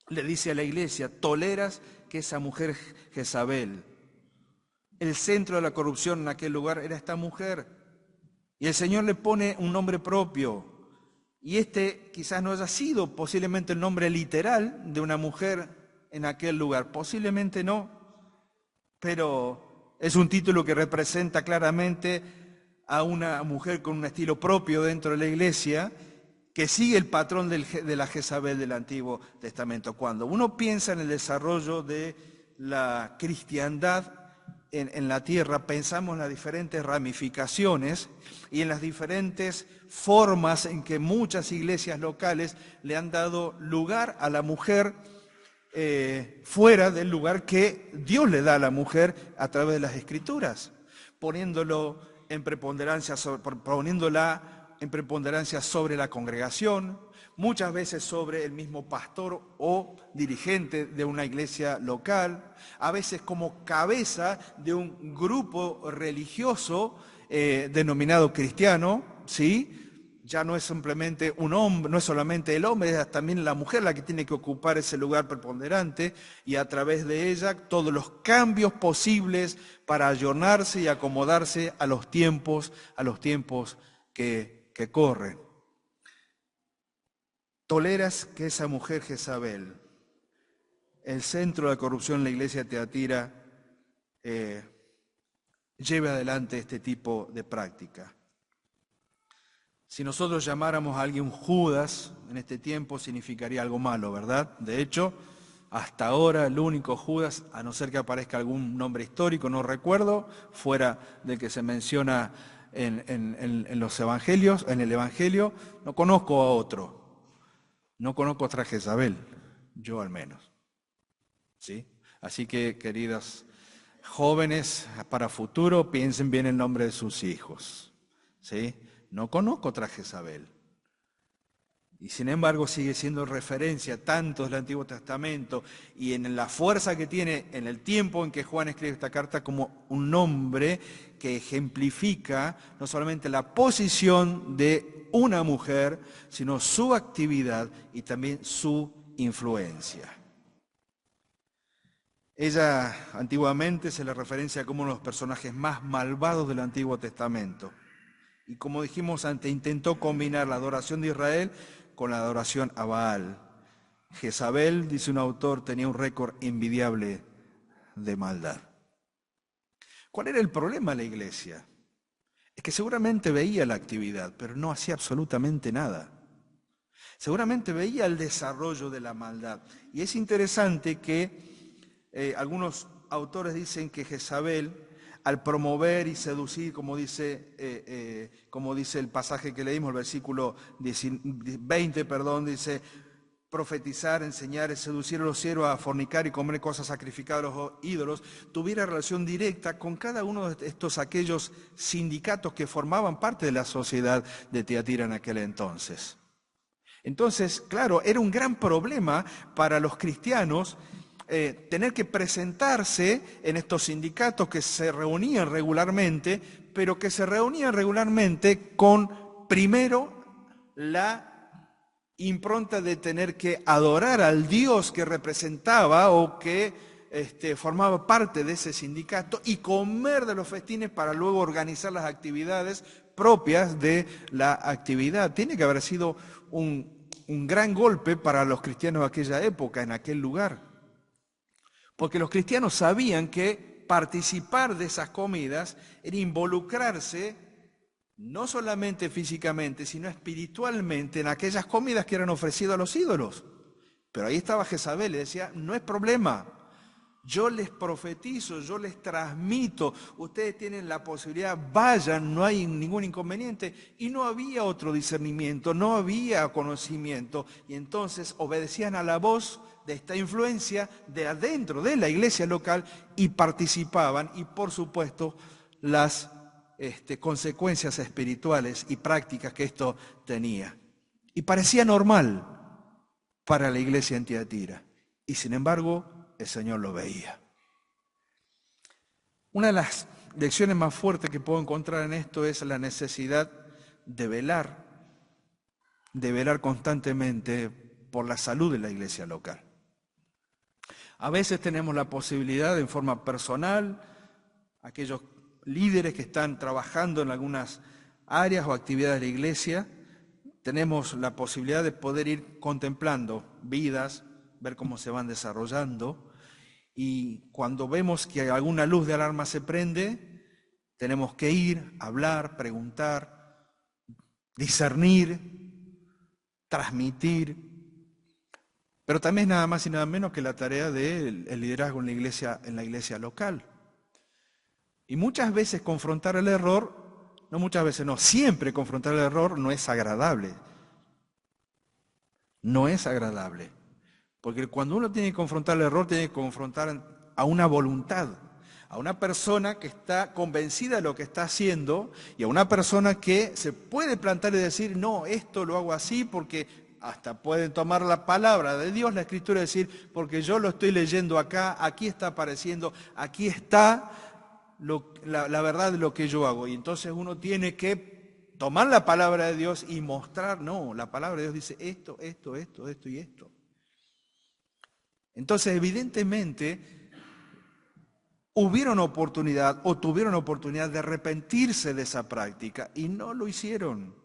Le dice a la iglesia, toleras que esa mujer Jezabel, el centro de la corrupción en aquel lugar era esta mujer. Y el Señor le pone un nombre propio. Y este quizás no haya sido posiblemente el nombre literal de una mujer en aquel lugar. Posiblemente no. Pero es un título que representa claramente a una mujer con un estilo propio dentro de la iglesia que sigue el patrón de la Jezabel del Antiguo Testamento. Cuando uno piensa en el desarrollo de la cristiandad en la tierra, pensamos en las diferentes ramificaciones y en las diferentes formas en que muchas iglesias locales le han dado lugar a la mujer fuera del lugar que Dios le da a la mujer a través de las Escrituras, poniéndola en preponderancia sobre la congregación, muchas veces sobre el mismo pastor o dirigente de una iglesia local, a veces como cabeza de un grupo religioso denominado cristiano, ¿sí? Ya no es simplemente un hombre, no es solamente el hombre, es también la mujer la que tiene que ocupar ese lugar preponderante y a través de ella todos los cambios posibles para ayornarse y acomodarse a los tiempos que corren. Toleras que esa mujer Jezabel, el centro de la corrupción en la iglesia de Teatira, lleve adelante este tipo de práctica. Si nosotros llamáramos a alguien Judas en este tiempo, significaría algo malo, ¿verdad? De hecho, hasta ahora el único Judas, a no ser que aparezca algún nombre histórico, no recuerdo, fuera del que se menciona en los evangelios, en el evangelio, no conozco a otro. No conozco a otra Jezabel, yo al menos. ¿Sí? Así que, queridas jóvenes, para futuro piensen bien el nombre de sus hijos. ¿Sí? No conozco otra Jezabel. Y sin embargo sigue siendo referencia tanto del Antiguo Testamento y en la fuerza que tiene en el tiempo en que Juan escribe esta carta como un nombre que ejemplifica no solamente la posición de una mujer, sino su actividad y también su influencia. Ella antiguamente se le referencia como uno de los personajes más malvados del Antiguo Testamento. Y como dijimos antes, intentó combinar la adoración de Israel con la adoración a Baal. Jezabel, dice un autor, tenía un récord envidiable de maldad. ¿Cuál era el problema de la iglesia? Es que seguramente veía la actividad, pero no hacía absolutamente nada. Seguramente veía el desarrollo de la maldad. Y es interesante que Algunos autores dicen que Jezabel, al promover y seducir, como dice el pasaje que leímos, el versículo 20, dice, profetizar, enseñar, seducir a los siervos a fornicar y comer cosas sacrificadas a los ídolos, tuviera relación directa con cada uno de aquellos sindicatos que formaban parte de la sociedad de Tiatira en aquel entonces. Entonces, claro, era un gran problema para los cristianos tener que presentarse en estos sindicatos que se reunían regularmente, pero que se reunían regularmente con, primero, la impronta de tener que adorar al Dios que representaba o que formaba parte de ese sindicato y comer de los festines para luego organizar las actividades propias de la actividad. Tiene que haber sido un gran golpe para los cristianos de aquella época, en aquel lugar. Porque los cristianos sabían que participar de esas comidas era involucrarse no solamente físicamente, sino espiritualmente en aquellas comidas que eran ofrecidas a los ídolos. Pero ahí estaba Jezabel, le decía, no es problema, yo les profetizo, yo les transmito, ustedes tienen la posibilidad, vayan, no hay ningún inconveniente. Y no había otro discernimiento, no había conocimiento, y entonces obedecían a la voz de esta influencia de adentro de la iglesia local y participaban, y por supuesto las consecuencias espirituales y prácticas que esto tenía. Y parecía normal para la iglesia en Tiatira, y sin embargo el Señor lo veía. Una de las lecciones más fuertes que puedo encontrar en esto es la necesidad de velar constantemente por la salud de la iglesia local. A veces tenemos la posibilidad en forma personal, aquellos líderes que están trabajando en algunas áreas o actividades de la iglesia, tenemos la posibilidad de poder ir contemplando vidas, ver cómo se van desarrollando, y cuando vemos que alguna luz de alarma se prende, tenemos que ir, hablar, preguntar, discernir, transmitir, pero también nada más y nada menos que la tarea del liderazgo en la iglesia local. Y muchas veces confrontar el error, siempre confrontar el error no es agradable. No es agradable. Porque cuando uno tiene que confrontar el error, tiene que confrontar a una voluntad, a una persona que está convencida de lo que está haciendo y a una persona que se puede plantar y decir, no, esto lo hago así porque hasta pueden tomar la palabra de Dios, la Escritura, y decir, porque yo lo estoy leyendo acá, aquí está apareciendo, aquí está la verdad de lo que yo hago. Y entonces uno tiene que tomar la palabra de Dios y mostrar, no, la palabra de Dios dice esto y esto. Entonces, evidentemente, tuvieron oportunidad de arrepentirse de esa práctica y no lo hicieron.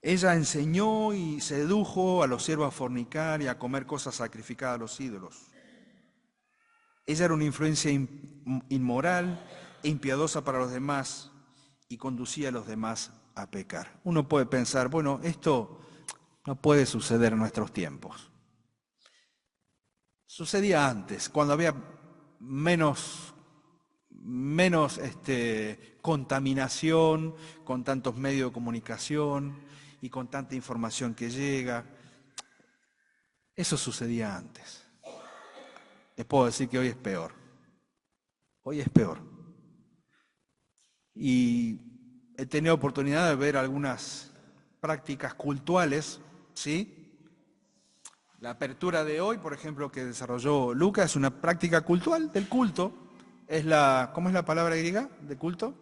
Ella enseñó y sedujo a los siervos a fornicar y a comer cosas sacrificadas a los ídolos. Ella era una influencia inmoral e impiadosa para los demás y conducía a los demás a pecar. Uno puede pensar, bueno, esto no puede suceder en nuestros tiempos. Sucedía antes, cuando había menos contaminación, con tantos medios de comunicación y con tanta información que llega. Eso sucedía antes. Les puedo decir que hoy es peor. Hoy es peor. Y he tenido oportunidad de ver algunas prácticas cultuales, ¿sí? La apertura de hoy, por ejemplo, que desarrolló Lucas, es una práctica cultural del culto. ¿Cómo es la palabra griega de culto?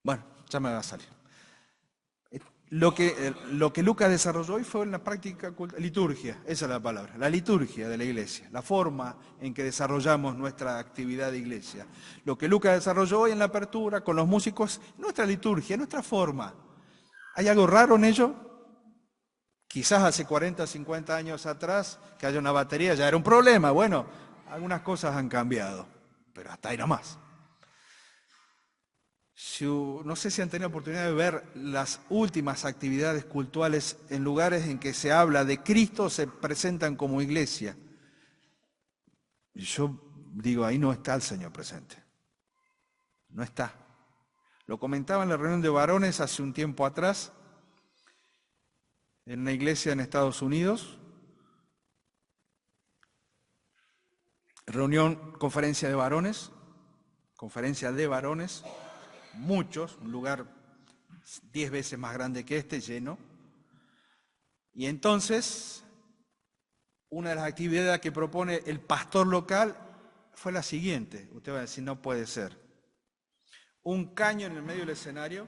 Bueno, ya me va a salir. Lo que Lucas desarrolló hoy fue una práctica liturgia, esa es la palabra, la liturgia de la iglesia, la forma en que desarrollamos nuestra actividad de iglesia. Lo que Lucas desarrolló hoy en la apertura con los músicos, nuestra liturgia, nuestra forma. ¿Hay algo raro en ello? Quizás hace 40, 50 años atrás, que haya una batería ya era un problema. Bueno, algunas cosas han cambiado, pero hasta ahí nomás. No sé si han tenido oportunidad de ver las últimas actividades cultuales en lugares en que se habla de Cristo, se presentan como iglesia. Y yo digo, ahí no está el Señor presente. No está. Lo comentaba en la reunión de varones hace un tiempo atrás, en una iglesia en Estados Unidos. Conferencia de varones, muchos, un lugar 10 veces más grande que este, lleno. Y entonces, una de las actividades que propone el pastor local fue la siguiente. Usted va a decir, no puede ser. Un caño en el medio del escenario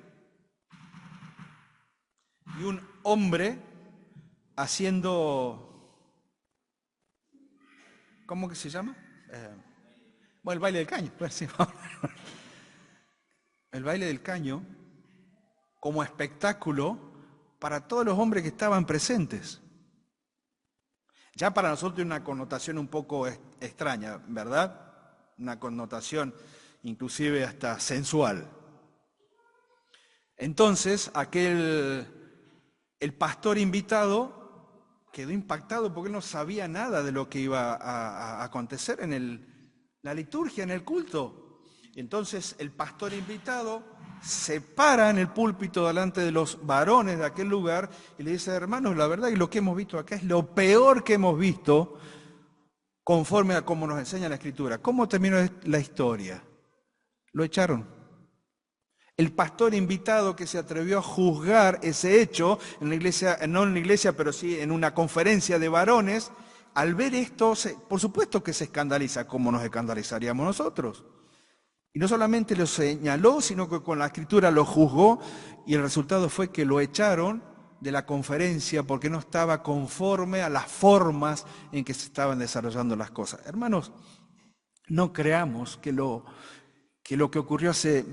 y un hombre haciendo, ¿cómo que se llama? Bueno, el baile del caño. El baile del caño como espectáculo para todos los hombres que estaban presentes. Ya para nosotros tiene una connotación un poco extraña, ¿verdad? Una connotación inclusive hasta sensual. Entonces, el pastor invitado quedó impactado porque él no sabía nada de lo que iba a acontecer en la liturgia, en el culto. Y entonces el pastor invitado se para en el púlpito delante de los varones de aquel lugar y le dice, hermanos, la verdad que lo que hemos visto acá es lo peor que hemos visto conforme a cómo nos enseña la Escritura. ¿Cómo terminó la historia? Lo echaron. El pastor invitado que se atrevió a juzgar ese hecho en la iglesia, no en la iglesia, pero sí en una conferencia de varones, al ver esto, por supuesto que se escandaliza, como nos escandalizaríamos nosotros. Y no solamente lo señaló, sino que con la Escritura lo juzgó, y el resultado fue que lo echaron de la conferencia porque no estaba conforme a las formas en que se estaban desarrollando las cosas. Hermanos, no creamos que lo que ocurrió hace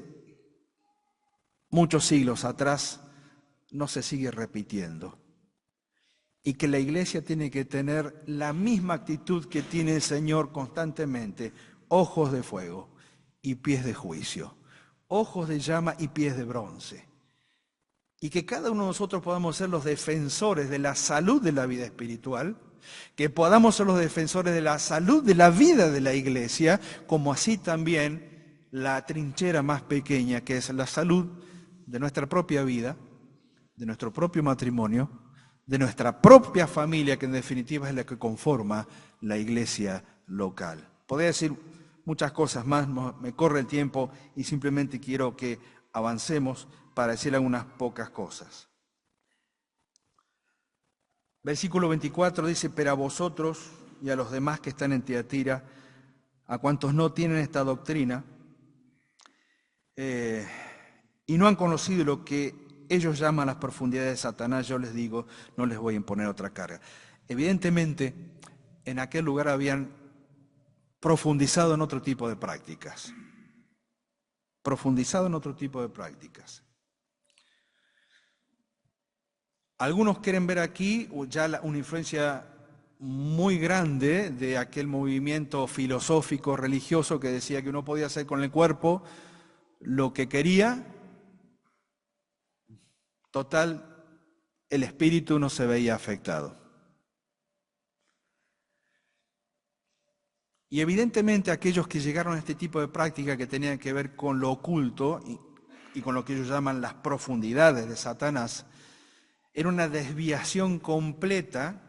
muchos siglos atrás no se sigue repitiendo. Y que la iglesia tiene que tener la misma actitud que tiene el Señor constantemente, ojos de fuego y pies de juicio, ojos de llama y pies de bronce. Y que cada uno de nosotros podamos ser los defensores de la salud de la vida espiritual, que podamos ser los defensores de la salud de la vida de la iglesia, como así también la trinchera más pequeña, que es la salud de nuestra propia vida, de nuestro propio matrimonio, de nuestra propia familia, que en definitiva es la que conforma la iglesia local. Podría decir muchas cosas más, me corre el tiempo y simplemente quiero que avancemos para decir algunas pocas cosas. Versículo 24 dice, pero a vosotros y a los demás que están en Tiatira, a cuantos no tienen esta doctrina, y no han conocido lo que ellos llaman las profundidades de Satanás, yo les digo, no les voy a imponer otra carga. Evidentemente, en aquel lugar habían profundizado en otro tipo de prácticas. Algunos quieren ver aquí ya una influencia muy grande de aquel movimiento filosófico, religioso, que decía que uno podía hacer con el cuerpo lo que quería. Total, el espíritu no se veía afectado. Y evidentemente aquellos que llegaron a este tipo de práctica que tenían que ver con lo oculto y con lo que ellos llaman las profundidades de Satanás, era una desviación completa,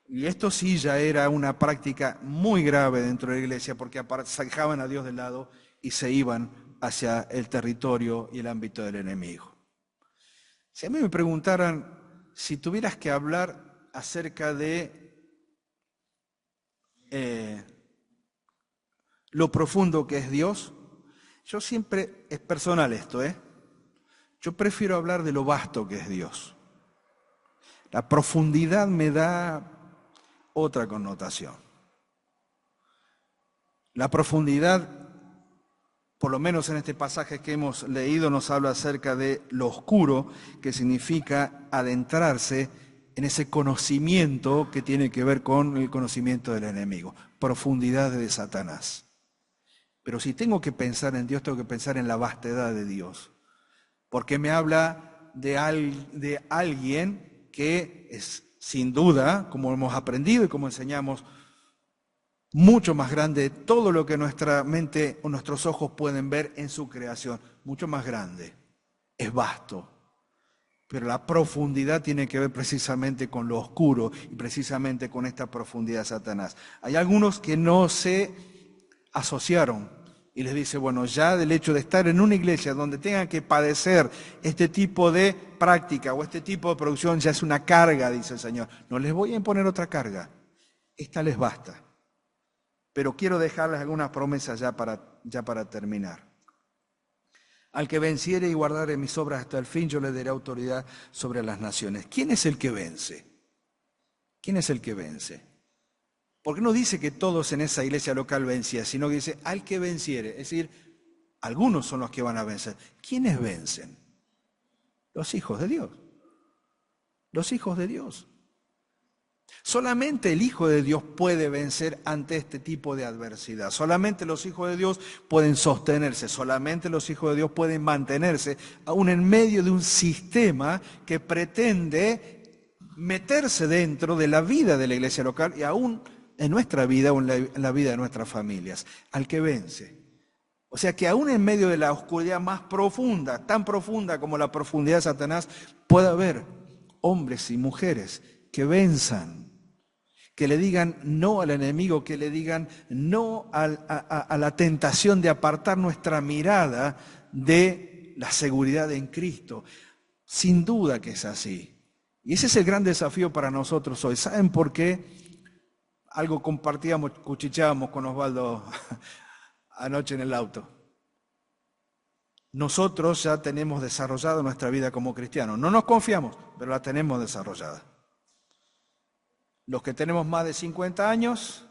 y esto sí ya era una práctica muy grave dentro de la iglesia, porque dejaban a Dios de lado y se iban hacia el territorio y el ámbito del enemigo. Si a mí me preguntaran, si tuvieras que hablar acerca de lo profundo que es Dios, yo siempre, es personal esto, yo prefiero hablar de lo vasto que es Dios. La profundidad me da otra connotación. La profundidad, por lo menos en este pasaje que hemos leído, nos habla acerca de lo oscuro, que significa adentrarse en ese conocimiento que tiene que ver con el conocimiento del enemigo, profundidad de Satanás. Pero si tengo que pensar en Dios, tengo que pensar en la vastedad de Dios. porque me habla de alguien que es, sin duda, como hemos aprendido y como enseñamos, mucho más grande de todo lo que nuestra mente o nuestros ojos pueden ver en su creación, mucho más grande, es vasto. Pero la profundidad tiene que ver precisamente con lo oscuro y precisamente con esta profundidad de Satanás. Hay algunos que no se asociaron y les dice, bueno, ya del hecho de estar en una iglesia donde tengan que padecer este tipo de práctica o este tipo de producción ya es una carga, dice el Señor. No les voy a imponer otra carga, esta les basta. Pero quiero dejarles algunas promesas ya para terminar. Al que venciere y guardare mis obras hasta el fin, yo le daré autoridad sobre las naciones. ¿Quién es el que vence? ¿Quién es el que vence? Porque no dice que todos en esa iglesia local vencían, sino que dice al que venciere. Es decir, algunos son los que van a vencer. ¿Quiénes vencen? Los hijos de Dios. Los hijos de Dios. Solamente el Hijo de Dios puede vencer ante este tipo de adversidad. Solamente los hijos de Dios pueden sostenerse. Solamente los hijos de Dios pueden mantenerse aún en medio de un sistema que pretende meterse dentro de la vida de la iglesia local y aún en nuestra vida o en la vida de nuestras familias. Al que vence. O sea que aún en medio de la oscuridad más profunda, tan profunda como la profundidad de Satanás, puede haber hombres y mujeres que venzan, que le digan no al enemigo, que le digan no a la tentación de apartar nuestra mirada de la seguridad en Cristo. Sin duda que es así. Y ese es el gran desafío para nosotros hoy. ¿Saben por qué? Algo compartíamos, cuchichábamos con Osvaldo anoche en el auto. Nosotros ya tenemos desarrollado nuestra vida como cristianos. No nos confiamos, pero la tenemos desarrollada. Los que tenemos más de 50 años,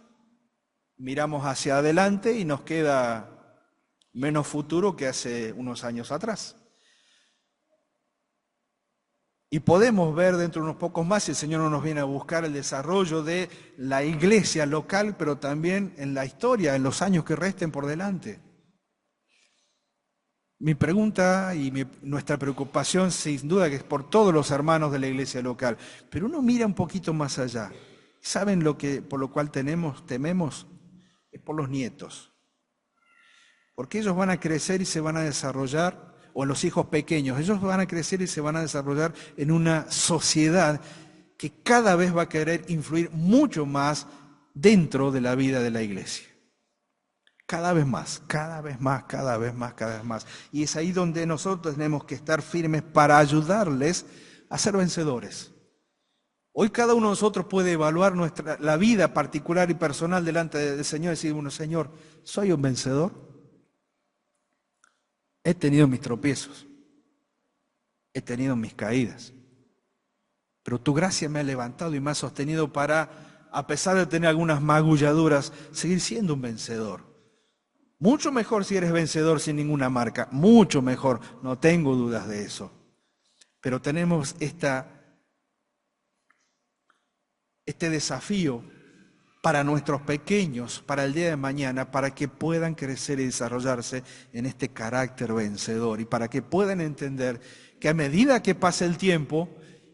miramos hacia adelante y nos queda menos futuro que hace unos años atrás. Y podemos ver dentro de unos pocos más, si el Señor no nos viene a buscar, el desarrollo de la iglesia local, pero también en la historia, en los años que resten por delante. Mi pregunta y nuestra preocupación, sin duda, que es por todos los hermanos de la iglesia local, pero uno mira un poquito más allá. ¿Saben por lo cual tememos? Es por los nietos. Porque ellos van a crecer y se van a desarrollar, o los hijos pequeños, ellos van a crecer y se van a desarrollar en una sociedad que cada vez va a querer influir mucho más dentro de la vida de la iglesia. Cada vez más, cada vez más, cada vez más, cada vez más. Y es ahí donde nosotros tenemos que estar firmes para ayudarles a ser vencedores. Hoy cada uno de nosotros puede evaluar la vida particular y personal delante del Señor y decir, bueno, Señor, ¿soy un vencedor? He tenido mis tropiezos, he tenido mis caídas, pero tu gracia me ha levantado y me ha sostenido para, a pesar de tener algunas magulladuras, seguir siendo un vencedor. Mucho mejor si eres vencedor sin ninguna marca, mucho mejor, no tengo dudas de eso. Pero tenemos este desafío para nuestros pequeños, para el día de mañana, para que puedan crecer y desarrollarse en este carácter vencedor y para que puedan entender que a medida que pasa el tiempo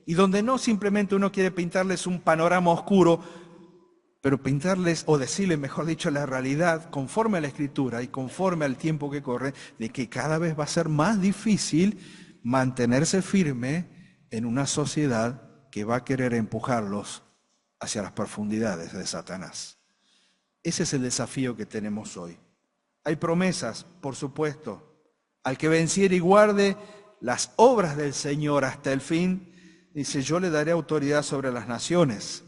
y donde no simplemente uno quiere pintarles un panorama oscuro, pero pintarles o decirles, mejor dicho, la realidad conforme a la Escritura y conforme al tiempo que corre, de que cada vez va a ser más difícil mantenerse firme en una sociedad que va a querer empujarlos hacia las profundidades de Satanás. Ese es el desafío que tenemos hoy. Hay promesas, por supuesto. Al que venciere y guarde las obras del Señor hasta el fin, dice, yo le daré autoridad sobre las naciones.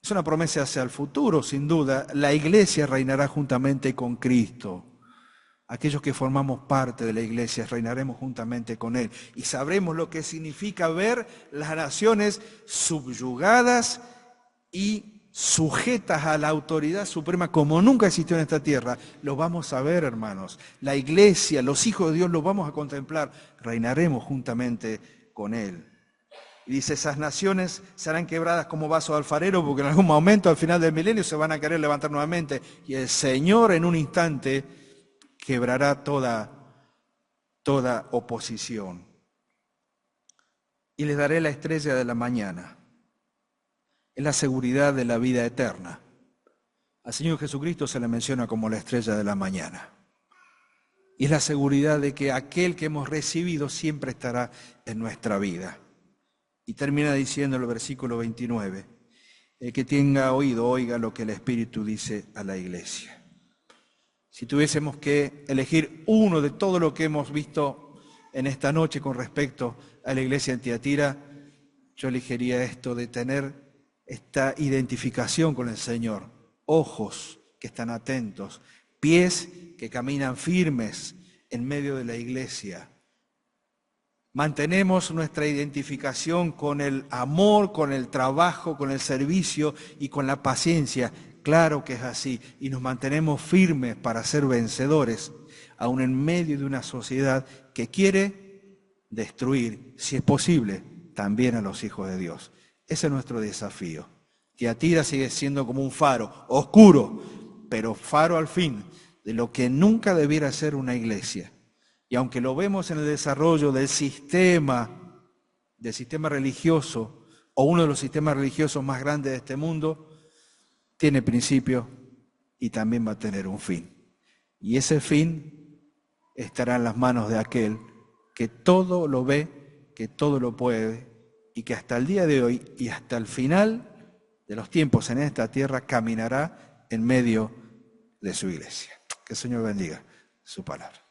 Es una promesa hacia el futuro, sin duda. La iglesia reinará juntamente con Cristo. Aquellos que formamos parte de la iglesia reinaremos juntamente con Él. Y sabremos lo que significa ver las naciones subyugadas y sujetas a la autoridad suprema como nunca existió en esta tierra. Lo vamos a ver, hermanos. La iglesia, los hijos de Dios, los vamos a contemplar. Reinaremos juntamente con Él. Y dice, esas naciones serán quebradas como vaso de alfarero, porque en algún momento, al final del milenio, se van a querer levantar nuevamente. Y el Señor en un instante quebrará toda toda oposición. Y les daré la estrella de la mañana. Es la seguridad de la vida eterna. Al Señor Jesucristo se le menciona como la estrella de la mañana. Y es la seguridad de que aquel que hemos recibido siempre estará en nuestra vida. Y termina diciendo el versículo 29, el que tenga oído, oiga lo que el Espíritu dice a la iglesia. Si tuviésemos que elegir uno de todo lo que hemos visto en esta noche con respecto a la iglesia en Tiatira, yo elegiría esto de tener esta identificación con el Señor. Ojos que están atentos, pies que caminan firmes en medio de la iglesia. Mantenemos nuestra identificación con el amor, con el trabajo, con el servicio y con la paciencia. Claro que es así. Y nos mantenemos firmes para ser vencedores, aun en medio de una sociedad que quiere destruir, si es posible, también a los hijos de Dios. Ese es nuestro desafío. Tiatira sigue siendo como un faro, oscuro, pero faro al fin de lo que nunca debiera ser una iglesia. Y aunque lo vemos en el desarrollo del sistema religioso, o uno de los sistemas religiosos más grandes de este mundo, tiene principio y también va a tener un fin. Y ese fin estará en las manos de aquel que todo lo ve, que todo lo puede, y que hasta el día de hoy y hasta el final de los tiempos en esta tierra caminará en medio de su iglesia. Que el Señor bendiga su palabra.